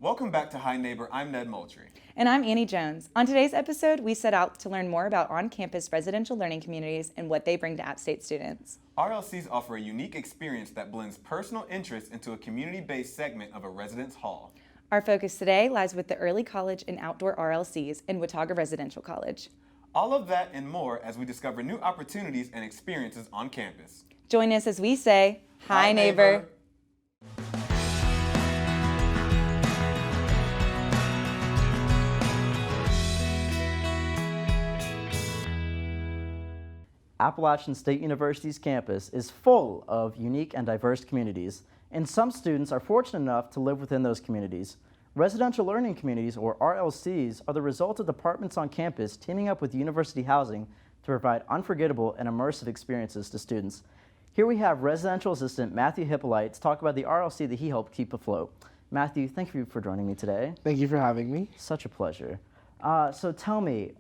Welcome back to Hi Neighbor. I'm Ned Moultrie. And I'm Annie Jones. On today's episode, we set out to learn more about on-campus residential learning communities and what they bring to App State students. RLCs offer a unique experience that blends personal interest into a community-based segment of a residence hall. Our focus today lies with the early college and outdoor RLCs in Watauga Residential College. All of that and more as we discover new opportunities and experiences on campus. Join us as we say, Hi Neighbor. Appalachian State University's campus is full of unique and diverse communities, and some students are fortunate enough to live within those communities. Residential learning communities, or RLCs, are the result of departments on campus teaming up with university housing to provide unforgettable and immersive experiences to students. Here we have residential assistant Matthew Hippolyte to talk about the RLC that he helped keep afloat. Matthew, thank you for joining me today. Thank you for having me. Such a pleasure. So tell me,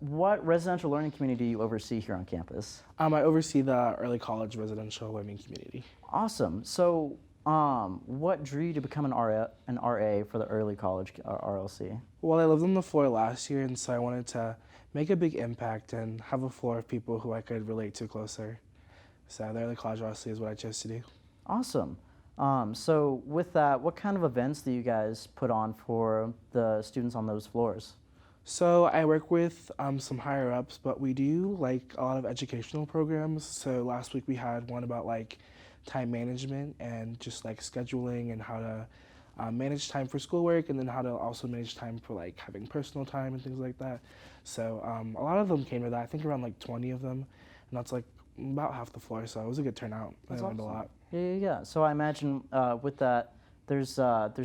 what residential learning community do you oversee here on campus? I oversee the early college residential learning community. Awesome. So what drew you to become an RA for the early college RLC? Well, I lived on the floor last year, and so I wanted to make a big impact and have a floor of people who I could relate to closer. So the early college RLC is what I chose to do. Awesome. So with that, what kind of events do you guys put on for the students on those floors? So I work with some higher ups, but we do like a lot of educational programs. So last week we had one about like time management and just like scheduling and how to manage time for schoolwork, and then how to also manage time for like having personal time and things like that. So a lot of them came to that. I think around like 20 of them, and that's like about half the floor. So it was a good turnout. That's I learned awesome. a lot. Yeah. So I imagine with that, there's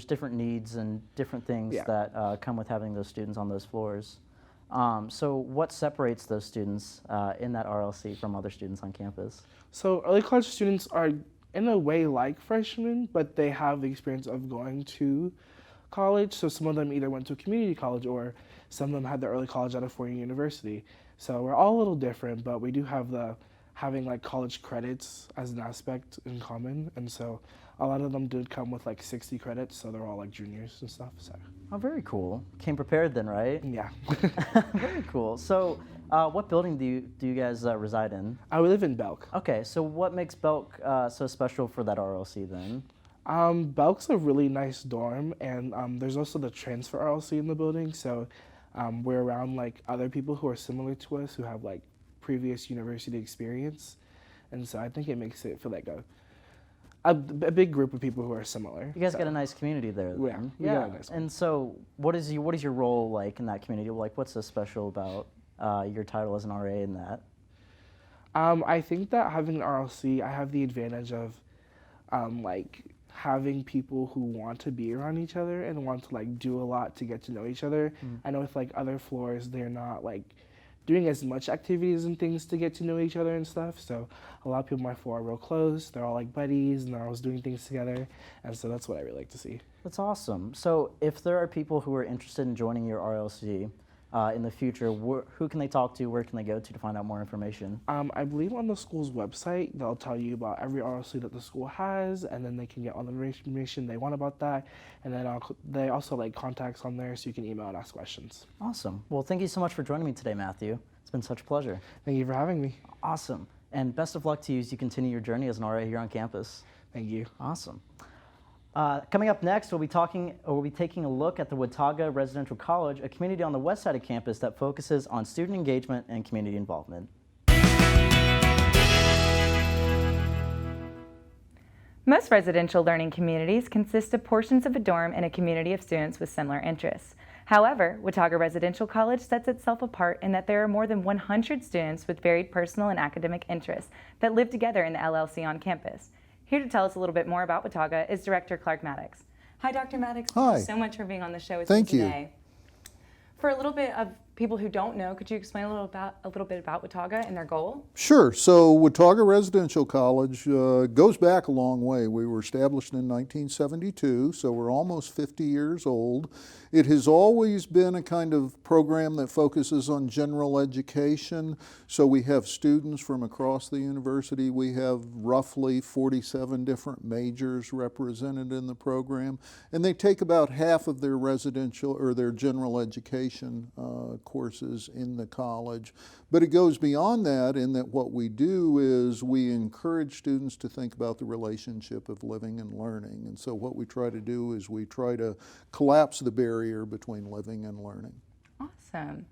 different needs and different things that come with having those students on those floors. So what separates those students in that RLC from other students on campus? So early college students are in a way like freshmen, but they have the experience of going to college. So some of them either went to a community college, or some of them had their early college at a four-year university. So we're all a little different, but we do have having like college credits as an aspect in common. And so a lot of them did come with like 60 credits, so they're all like juniors and stuff. So. Oh, very cool. Came prepared then, right? Yeah. Very cool. So what building do you guys reside in? We live in Belk. Okay, so what makes Belk so special for that RLC then? Belk's a really nice dorm, and there's also the transfer RLC in the building. So we're around like other people who are similar to us, who have like previous university experience, and so I think it makes it feel like a big group of people who are similar. You guys got a nice community there then. We got a nice one. And so what is your role like in that community? Like, what's so special about your title as an RA in that? I think that having an RLC, I have the advantage of like having people who want to be around each other and want to like do a lot to get to know each other. I know with like other floors, they're not like doing as much activities and things to get to know each other and stuff. So a lot of people on my floor are real close. They're all like buddies, and they're always doing things together. And so that's what I really like to see. That's awesome. So if there are people who are interested in joining your RLC in the future, who can they talk to? Where can they go to find out more information? I believe on the school's website, they'll tell you about every RLC that the school has, and then they can get all the information they want about that. And then they also like contacts on there, so you can email and ask questions. Awesome. Well, thank you so much for joining me today, Matthew. It's been such a pleasure. Thank you for having me. Awesome. And best of luck to you as you continue your journey as an RA here on campus. Thank you. Awesome. Coming up next, we'll be taking a look at the Watauga Residential College, a community on the west side of campus that focuses on student engagement and community involvement. Most residential learning communities consist of portions of a dorm and a community of students with similar interests. However, Watauga Residential College sets itself apart in that there are more than 100 students with varied personal and academic interests that live together in the LLC on campus. Here to tell us a little bit more about Watauga is Director Clark Maddux. Hi, Dr. Maddux. Hi. Thank you so much for being on the show with Thank me you. today. For a little bit of people who don't know, could you explain a little bit about Watauga and their goal? Sure. So Watauga Residential College goes back a long way. We were established in 1972, so we're almost 50 years old. It has always been a kind of program that focuses on general education. So we have students from across the university. We have roughly 47 different majors represented in the program, and they take about half of their residential or their general education courses in the college. But it goes beyond that in that what we do is we encourage students to think about the relationship of living and learning. And so what we try to do is we try to collapse the barrier between living and learning. Awesome.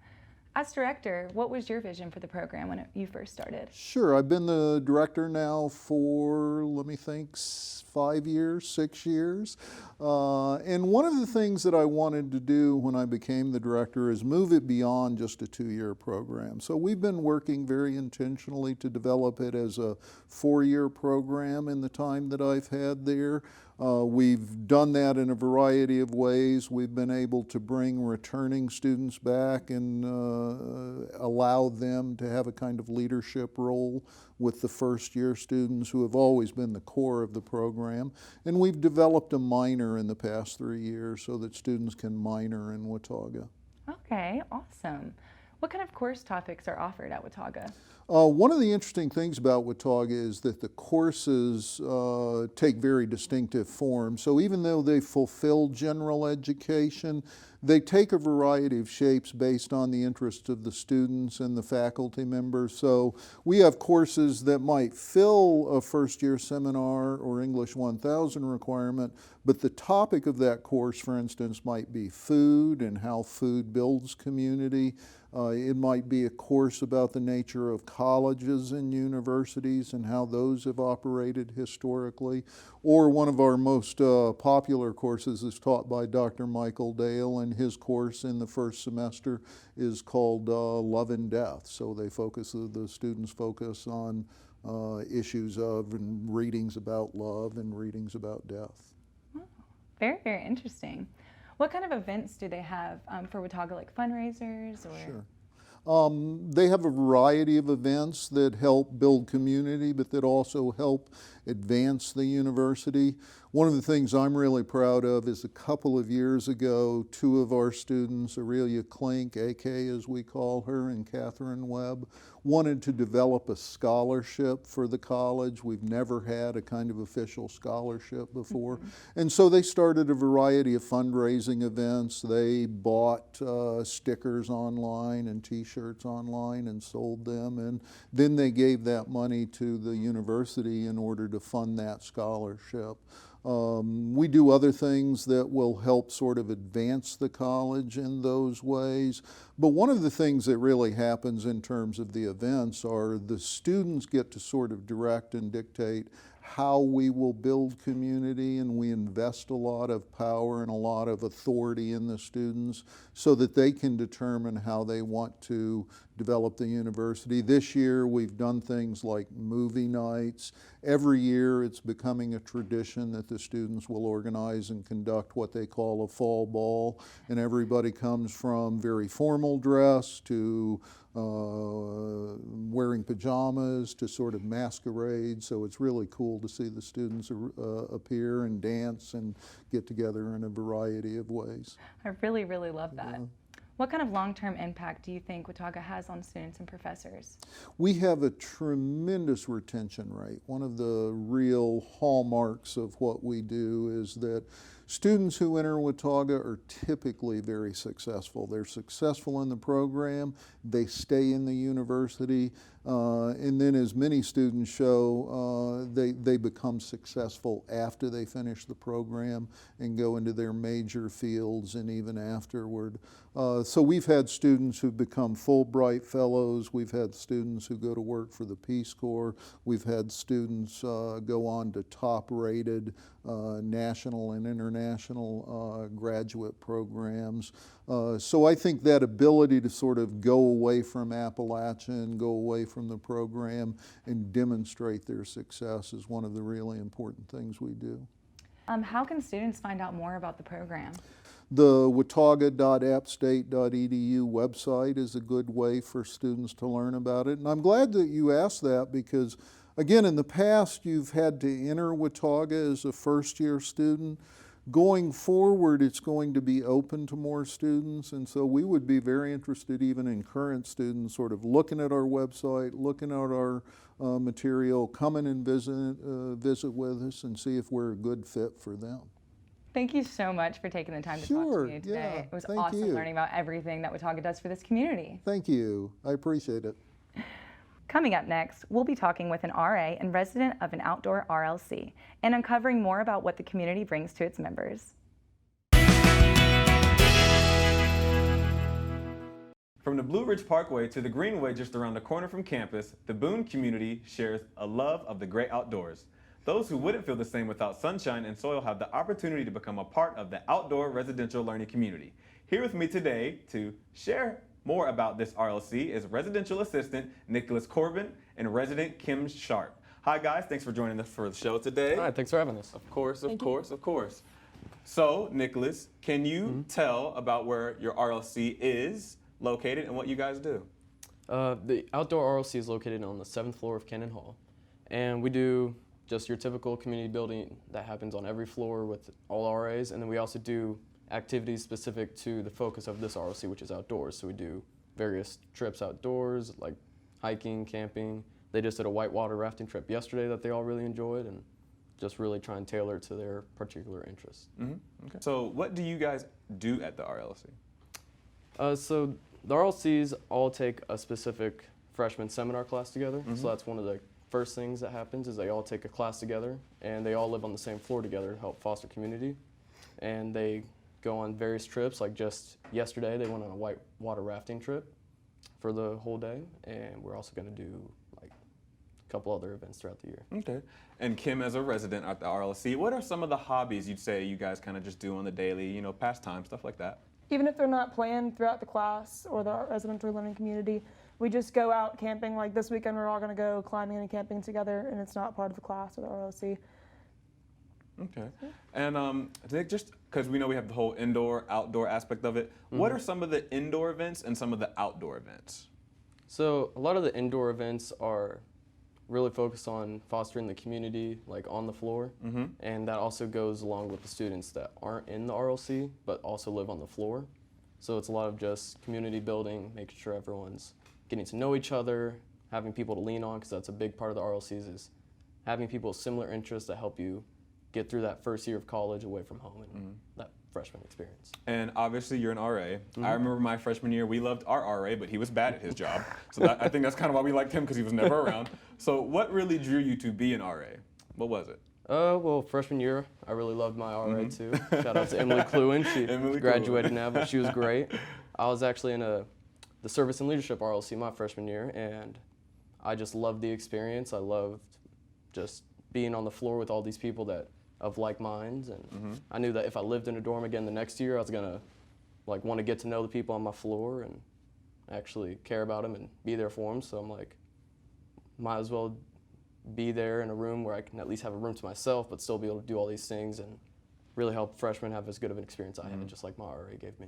As director, what was your vision for the program when you first started? Sure, I've been the director now for, let me think, 5 years, 6 years. And one of the things that I wanted to do when I became the director is move it beyond just a 2-year program. So we've been working very intentionally to develop it as a 4-year program in the time that I've had there. We've done that in a variety of ways. We've been able to bring returning students back and allow them to have a kind of leadership role with the first-year students who have always been the core of the program. And we've developed a minor in the past 3 years so that students can minor in Watauga. Okay, awesome. What kind of course topics are offered at Watauga? One of the interesting things about Watauga is that the courses take very distinctive forms. So even though they fulfill general education, they take a variety of shapes based on the interests of the students and the faculty members. So we have courses that might fill a first-year seminar or English 1000 requirement, but the topic of that course, for instance, might be food and how food builds community. It might be a course about the nature of colleges and universities and how those have operated historically. Or one of our most popular courses is taught by Dr. Michael Dale, and his course in the first semester is called Love and Death. So the students focus on issues of and readings about love and readings about death. Oh, very, very interesting. What kind of events do they have for Watauga, like fundraisers or? Sure. They have a variety of events that help build community, but that also help advance the university. One of the things I'm really proud of is a couple of years ago, 2 of our students, Aurelia Klink, AK as we call her, and Catherine Webb, wanted to develop a scholarship for the college. We've never had a kind of official scholarship before. Mm-hmm. And so they started a variety of fundraising events. They bought stickers online and t-shirts online and sold them, and then they gave that money to the university in order to fund that scholarship. We do other things that will help sort of advance the college in those ways. But one of the things that really happens in terms of the events are the students get to sort of direct and dictate how we will build community, and we invest a lot of power and a lot of authority in the students so that they can determine how they want to develop the university. This year we've done things like movie nights. Every year it's becoming a tradition that the students will organize and conduct what they call a fall ball, and everybody comes from very formal dress to wearing pajamas to sort of masquerade. So it's really cool to see the students appear and dance and get together in a variety of ways. I really, really love that. What kind of long-term impact do you think Watauga has on students and professors? We have a tremendous retention rate. One of the real hallmarks of what we do is that students who enter Watauga are typically very successful. They're successful in the program, they stay in the university, and then as many students show, they become successful after they finish the program and go into their major fields and even afterward. So we've had students who've become Fulbright Fellows, we've had students who go to work for the Peace Corps, we've had students go on to top-rated national and international graduate programs. So I think that ability to sort of go away from Appalachian, go away from the program and demonstrate their success is one of the really important things we do. How can students find out more about the program? The watauga.appstate.edu website is a good way for students to learn about it. And I'm glad that you asked that because, again, in the past you've had to enter Watauga as a first-year student. Going forward, it's going to be open to more students, and so we would be very interested even in current students sort of looking at our website, looking at our material, coming and visit with us and see if we're a good fit for them. Thank you so much for taking the time to talk to me today. Yeah, It was thank awesome you. learning about everything that Watauga does for this community. Thank you. I appreciate it. Coming up next, we'll be talking with an RA and resident of an outdoor RLC and uncovering more about what the community brings to its members. From the Blue Ridge Parkway to the Greenway just around the corner from campus, the Boone community shares a love of the great outdoors. Those who wouldn't feel the same without sunshine and soil have the opportunity to become a part of the outdoor residential learning community. Here with me today to share more about this RLC is residential assistant Nicholas Corbin and resident Kim Sharp. Hi guys, thanks for joining us for the show today. All right, thanks for having us. Of course. So, Nicholas, can you tell about where your RLC is located and what you guys do? The outdoor RLC is located on the 7th floor of Cannon Hall, and we do just your typical community building that happens on every floor with all RAs, and then we also do activities specific to the focus of this RLC, which is outdoors. So we do various trips outdoors, like hiking, camping. They just did a whitewater rafting trip yesterday that they all really enjoyed, and just really try and tailor to their particular interests. Okay. So what do you guys do at the RLC? So the RLCs all take a specific freshman seminar class together. So that's one of the first things that happens is they all take a class together, and they all live on the same floor together to help foster community. And they go on various trips, like just yesterday they went on a whitewater rafting trip for the whole day, and we're also going to do like a couple other events throughout the year. Okay. And Kim, as a resident at the RLC, what are some of the hobbies you'd say you guys kind of just do on the daily, you know, pastime, stuff like that? Even if they're not planned throughout the class or the residential learning community, we just go out camping. Like this weekend, we're all going to go climbing and camping together, and it's not part of the class or the RLC. Okay. And Nick, just because we know we have the whole indoor-outdoor aspect of it, what are some of the indoor events and some of the outdoor events? So a lot of the indoor events are really focused on fostering the community, like on the floor, and that also goes along with the students that aren't in the RLC but also live on the floor. So it's a lot of just community building, making sure everyone's getting to know each other, having people to lean on, because that's a big part of the RLCs is having people with similar interests that help you get through that first year of college away from home and that freshman experience. And obviously you're an RA. I remember my freshman year, we loved our RA, but he was bad at his job. So I think that's kind of why we liked him, because he was never around. So what really drew you to be an RA? What was it? Well, freshman year, I really loved my RA too. Shout out to Emily Cluin. She graduated now, but she was great. I was actually in the Service and Leadership RLC my freshman year, and I just loved the experience. I loved just being on the floor with all these people that of like minds, and I knew that if I lived in a dorm again the next year, I was gonna like want to get to know the people on my floor and actually care about them and be there for them. So I'm like, might as well be there in a room where I can at least have a room to myself, but still be able to do all these things and really help freshmen have as good of an experience I had, just like my RA gave me.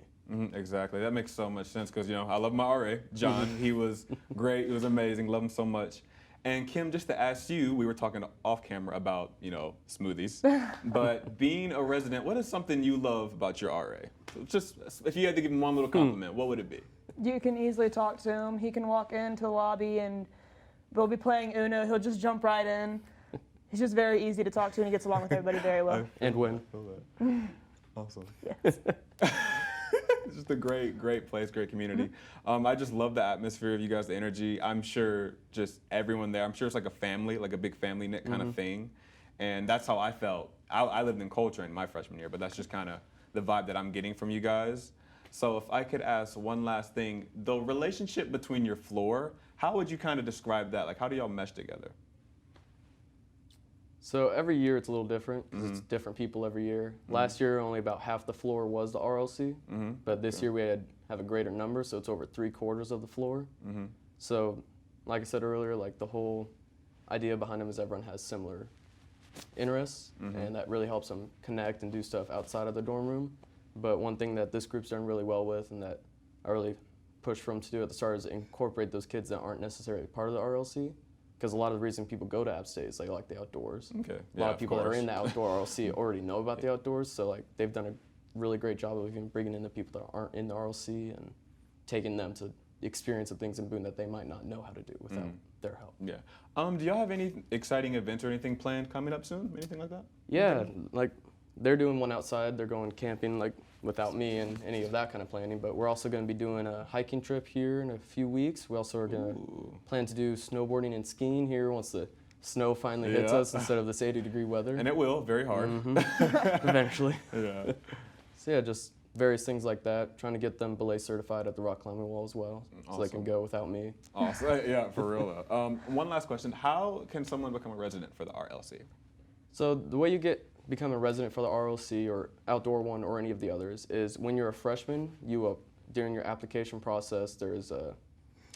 Exactly. That makes so much sense, because, you know, I love my RA, John. He was great. He was amazing. Love him so much. And Kim, just to ask you, we were talking off camera about, you know, smoothies, but being a resident, what is something you love about your RA? Just if you had to give him one little compliment, what would it be? You can easily talk to him. He can walk into the lobby and they'll be playing Uno. He'll just jump right in. He's just very easy to talk to, and he gets along with everybody very well. And win. Awesome. Yes. It's just a great place, great community. I just love the atmosphere of you guys, the energy. I'm sure just everyone there, I'm sure it's like a family, like a big family knit kind of thing. And that's how I felt. I lived in Coltrane my freshman year, but that's just kind of the vibe that I'm getting from you guys. So if I could ask one last thing, the relationship between your floor, how would you kind of describe that? Like, how do y'all mesh together? So every year it's a little different, because it's different people every year. Last year only about half the floor was the RLC, but this year we have a greater number, so it's over 3/4 of the floor. So like I said earlier, like the whole idea behind them is everyone has similar interests, and that really helps them connect and do stuff outside of the dorm room. But one thing that this group's done really well with, and that I really pushed for them to do at the start, is incorporate those kids that aren't necessarily part of the RLC. Because a lot of the reason people go to App State is they like the outdoors. Okay. A lot of people that are in the outdoor RLC already know about the outdoors, so like they've done a really great job of even bringing in the people that aren't in the RLC and taking them to experience the things in Boone that they might not know how to do without their help. Yeah. Do y'all have any exciting events or anything planned coming up soon? Anything like that? Yeah, like they're doing one outside. They're going camping like without me and any of that kind of planning. But we're also going to be doing a hiking trip here in a few weeks. We also are going to plan to do snowboarding and skiing here once the snow finally hits us instead of this 80-degree weather. And it will, very hard. Eventually. Yeah. So yeah, just various things like that. Trying to get them belay certified at the rock climbing wall as well, so they can go without me. Awesome. Yeah, for real though. One last question: how can someone become a resident for the RLC? So the way you become a resident for the RLC or outdoor one or any of the others is when you're a freshman, during your application process, there's a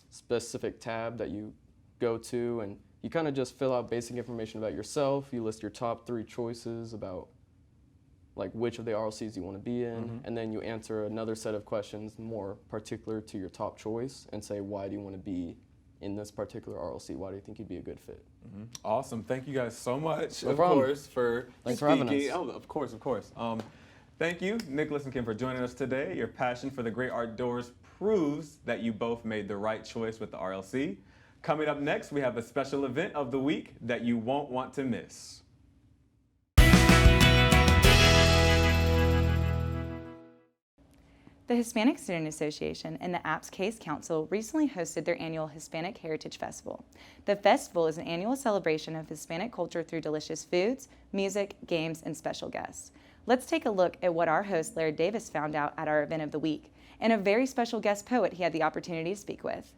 specific tab that you go to, and you kind of just fill out basic information about yourself. You list your top 3 choices about like which of the RLCs you want to be in, and then you answer another set of questions more particular to your top choice and say, why do you want to be in this particular RLC? Why do you think you'd be a good fit? Awesome. Thank you guys so much, No of problem. course, for Thanks for having speaking. us. Oh, of course, of course. Thank you, Nicholas and Kim, for joining us today. Your passion for the great outdoors proves that you both made the right choice with the RLC. Coming up next, we have a special event of the week that you won't want to miss. The Hispanic Student Association and the Apps Case Council recently hosted their annual Hispanic Heritage Festival. The festival is an annual celebration of Hispanic culture through delicious foods, music, games, and special guests. Let's take a look at what our host Laird Davis found out at our event of the week, and a very special guest poet he had the opportunity to speak with.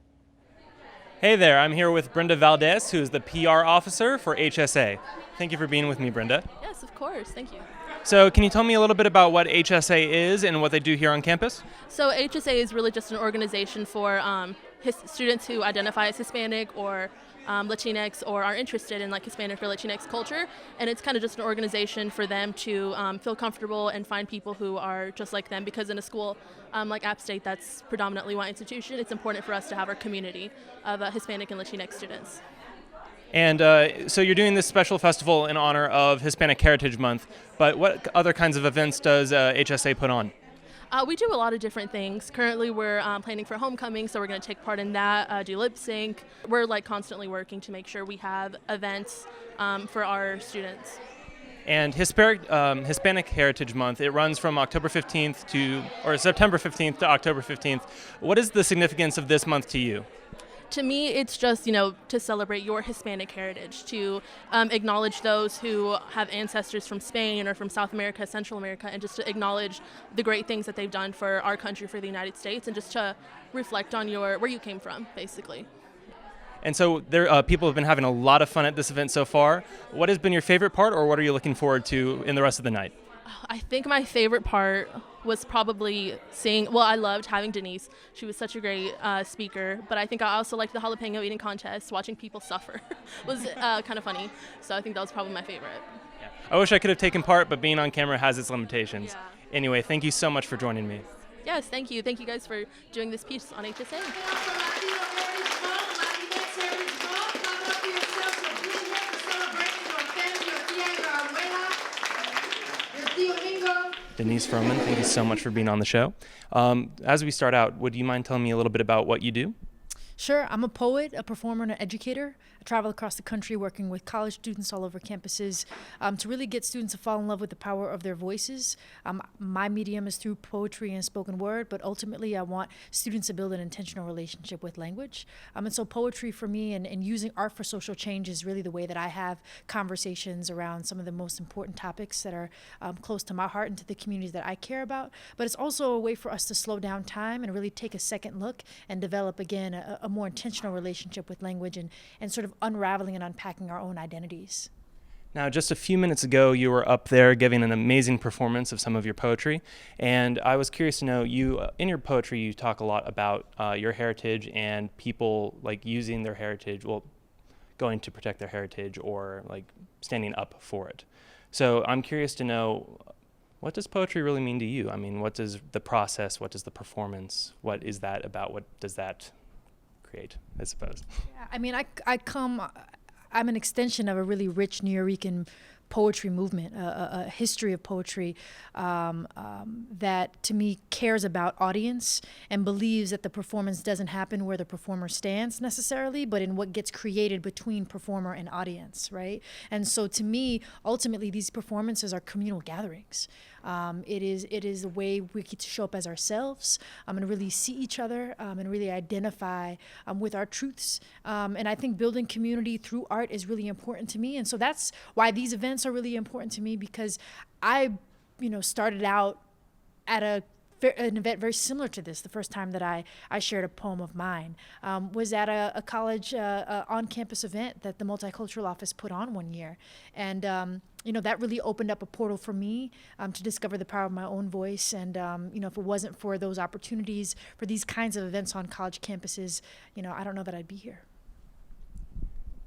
Hey there, I'm here with Brenda Valdez, who is the PR officer for HSA. Thank you for being with me, Brenda. Yes, of course. Thank you. So can you tell me a little bit about what HSA is and what they do here on campus? So HSA is really just an organization for students who identify as Hispanic or Latinx or are interested in like Hispanic or Latinx culture, and it's kind of just an organization for them to feel comfortable and find people who are just like them, because in a school like App State that's predominantly white institution, it's important for us to have our community of Hispanic and Latinx students. And so you're doing this special festival in honor of Hispanic Heritage Month, but what other kinds of events does HSA put on? We do a lot of different things. Currently, we're planning for homecoming, so we're going to take part in that, do lip sync. We're like constantly working to make sure we have events for our students. And Hispanic Heritage Month, it runs from September 15th to October 15th. What is the significance of this month to you? To me, it's just, to celebrate your Hispanic heritage, to acknowledge those who have ancestors from Spain or from South America, Central America, and just to acknowledge the great things that they've done for our country, for the United States, and just to reflect on where you came from, basically. And so people have been having a lot of fun at this event so far. What has been your favorite part, or what are you looking forward to in the rest of the night? I think my favorite part was probably I loved having Denise. She was such a great speaker, but I think I also liked the jalapeno eating contest. Watching people suffer was kind of funny, so I think that was probably my favorite. Yeah. I wish I could have taken part, but being on camera has its limitations. Yeah. Anyway, thank you so much for joining me. Yes, thank you. Thank you guys for doing this piece on HSA. Denise Froman, thank you so much for being on the show. As we start out, would you mind telling me a little bit about what you do? Sure. I'm a poet, a performer, and an educator. I travel across the country working with college students all over campuses to really get students to fall in love with the power of their voices. My medium is through poetry and spoken word, but ultimately I want students to build an intentional relationship with language. And so poetry for me and using art for social change is really the way that I have conversations around some of the most important topics that are close to my heart and to the communities that I care about. But it's also a way for us to slow down time and really take a second look and develop, again, a more intentional relationship with language and sort of unraveling and unpacking our own identities. Now, just a few minutes ago, you were up there giving an amazing performance of some of your poetry, and I was curious to know, in your poetry, you talk a lot about your heritage and people like using their heritage, going to protect their heritage or like standing up for it. So I'm curious to know, what does poetry really mean to you? I mean, what does the process, what does the performance, what is that about? What does that create, I suppose? Yeah, I mean, I'm an extension of a really rich Nuyorican poetry movement, a history of poetry that to me cares about audience and believes that the performance doesn't happen where the performer stands necessarily, but in what gets created between performer and audience, right? And so to me, ultimately, these performances are communal gatherings. It is a way we get to show up as ourselves and really see each other and really identify with our truths. And I think building community through art is really important to me. And so that's why these events are really important to me, because I, started out at an event very similar to this. The first time that I shared a poem of mine was at a college on-campus event that the Multicultural Office put on one year. And that really opened up a portal for me to discover the power of my own voice. And if it wasn't for those opportunities for these kinds of events on college campuses, I don't know that I'd be here.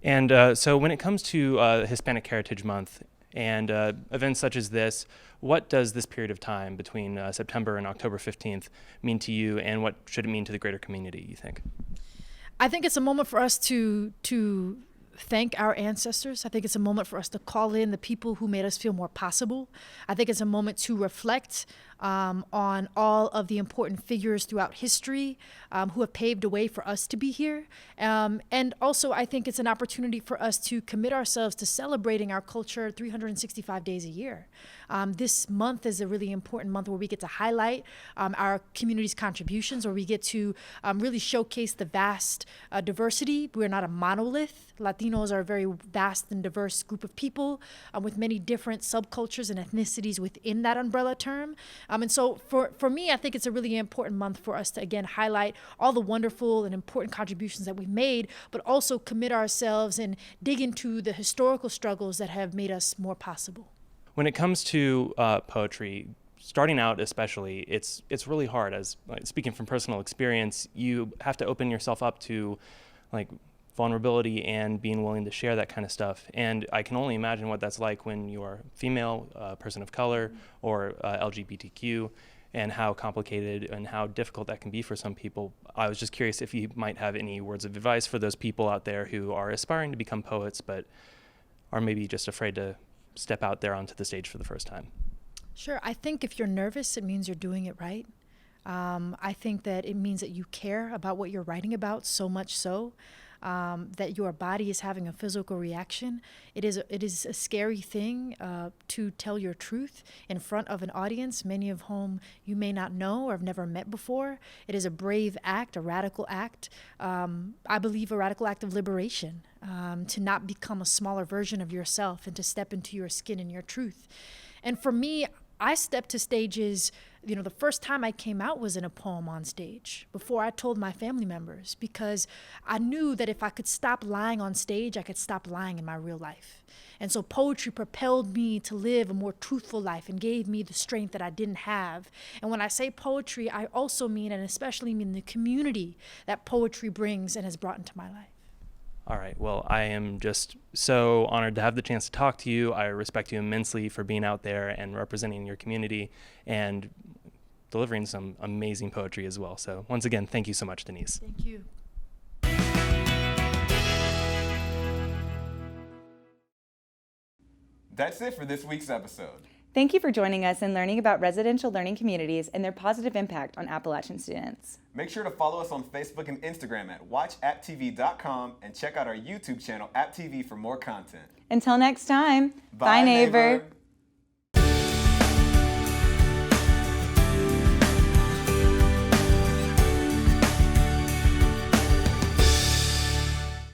And so when it comes to Hispanic Heritage Month and events such as this, what does this period of time between September and October 15th mean to you, and what should it mean to the greater community, you think? I think it's a moment for us to thank our ancestors. I think it's a moment for us to call in the people who made us feel more possible. I think it's a moment to reflect on all of the important figures throughout history who have paved a way for us to be here. And also, I think it's an opportunity for us to commit ourselves to celebrating our culture 365 days a year. This month is a really important month where we get to highlight our community's contributions, where we get to really showcase the vast diversity. We're not a monolith. Latinos are a very vast and diverse group of people with many different subcultures and ethnicities within that umbrella term. And so for me, I think it's a really important month for us to, again, highlight all the wonderful and important contributions that we've made, but also commit ourselves and dig into the historical struggles that have made us more possible. When it comes to poetry, starting out especially, it's really hard. As speaking from personal experience, you have to open yourself up to vulnerability and being willing to share that kind of stuff. And I can only imagine what that's like when you are female, person of color, or LGBTQ, and how complicated and how difficult that can be for some people. I was just curious if you might have any words of advice for those people out there who are aspiring to become poets, but are maybe just afraid to step out there onto the stage for the first time. Sure. I think if you're nervous, it means you're doing it right. I think that it means that you care about what you're writing about, so much so that your body is having a physical reaction. It is a scary thing to tell your truth in front of an audience, many of whom you may not know or have never met before. It is a brave act, a radical act. I believe a radical act of liberation, to not become a smaller version of yourself and to step into your skin and your truth. And for me, I stepped to stages, the first time I came out was in a poem on stage before I told my family members, because I knew that if I could stop lying on stage, I could stop lying in my real life. And so poetry propelled me to live a more truthful life and gave me the strength that I didn't have. And when I say poetry, I also mean, and especially mean, the community that poetry brings and has brought into my life. All right. Well, I am just so honored to have the chance to talk to you. I respect you immensely for being out there and representing your community and delivering some amazing poetry as well. So once again, thank you so much, Denise. Thank you. That's it for this week's episode. Thank you for joining us and learning about residential learning communities and their positive impact on Appalachian students. Make sure to follow us on Facebook and Instagram at watchapptv.com and check out our YouTube channel, AppTV, for more content. Until next time, bye neighbor.